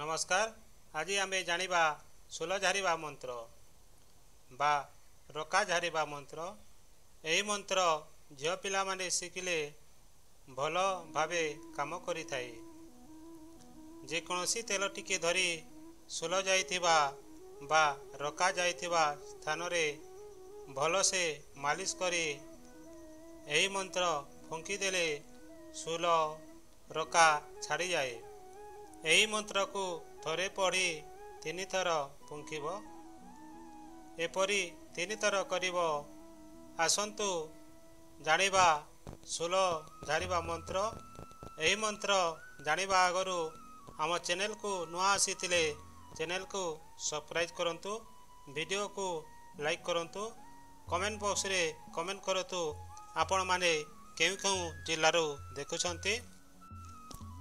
नमस्कार। आज आम जानिबा सुल झारिबा मंत्र बा रका झारिबा मंत्र। यही मंत्र झियो पिला माने शिखिले भल भावे काम करि थाए। जे कोनोसी तेल टिके धरी सुल जाइथिबा बा रका जाइथिबा स्थान रे भल से मालिश करी यही मंत्र फुंकी देले सुल रका छाड़ी जाए। यही मंत्र को थरे पढ़ी 3 थर फुंकिब। एपरी 3 थर करिब। आसंतु जानिबा सुल झारिबा मंत्र। यही मंत्र जानिबा आगरू आम चैनल को नुआ आसीथिले चैनल को सब्सक्राइब करंतु, वीडियो को लाइक करंतु, कमेंट बॉक्स रे कमेंट करतु आपण माने केउ केउ जिल्लारू देखुछंती।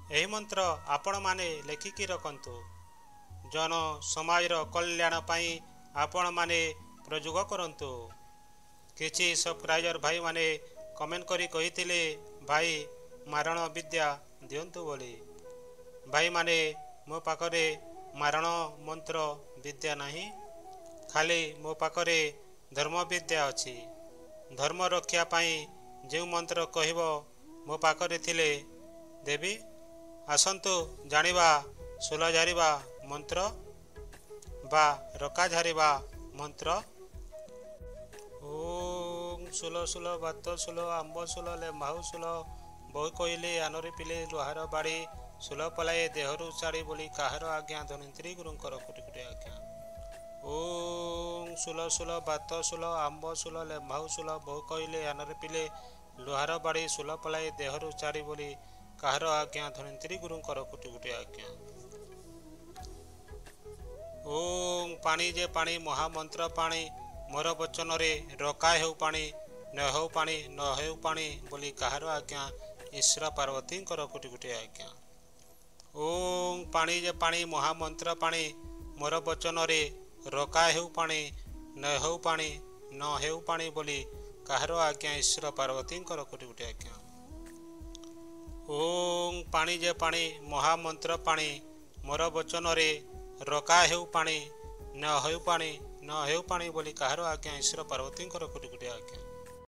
यही मंत्र आपण माने लेखिकी रखंतु। जन समाज रो कल्याण पाई आपण माने प्रयोग करंतु। किछि सब्सक्राइबर भाई माने कमेंट करी कहिथिले भाई मारण विद्या दियंतु बोली। भाई माने मो पाखरे मारण मंत्र विद्या नहीं, खाली मो पाखरे धर्म विद्या अछि। धर्म रक्षा पाई जो मंत्र कहिबो मो पाखरे थिले देवी। आसंतु जानिबा सुल झारिबा मंत्र बा रका झारिबा मंत्र। ओम सुल सुल बात सुल आंब सुल ले माहु सुल बहु कहले आनरे पिले लुहार बाड़ी सुल पलाए देहरु छाड़ी बोली काहर आज्ञा धनित्री गुरुंकर कोटि कोटि आज्ञा। ओम सुल सुल बात सुल आंब सुल ले माहु सुल बहु कहले आनरे पिले लुहार बाड़ी सुल पलाए देहरु छाड़ी बोली काहर आज्ञा धनित्री गुरुंकर कोटि कोटि आज्ञा। ओम पानी जे पानी महामंत्र पानी मोर वचन रे रका हेउ पानी न हेउ पानी न हेउ पानी बोली काहर आज्ञा ईश्वर पार्वती कोटि कोटि आज्ञा। ओम पानी जे पानी महामंत्र पानी मोर वचन रे रका हेउ पानी न हेउ पानी न हेउ पानी बोली काहर आज्ञा ईश्वर पार्वती कोटि कोटि आज्ञा। ओम पानी जे पानी महामंत्र पानी मोर वचन रे रका हेउ पानी न हेउ पानी न हेउ पानी बोली काहर आज्ञा ईश्वर पार्वती कोटि कोटि आज्ञा।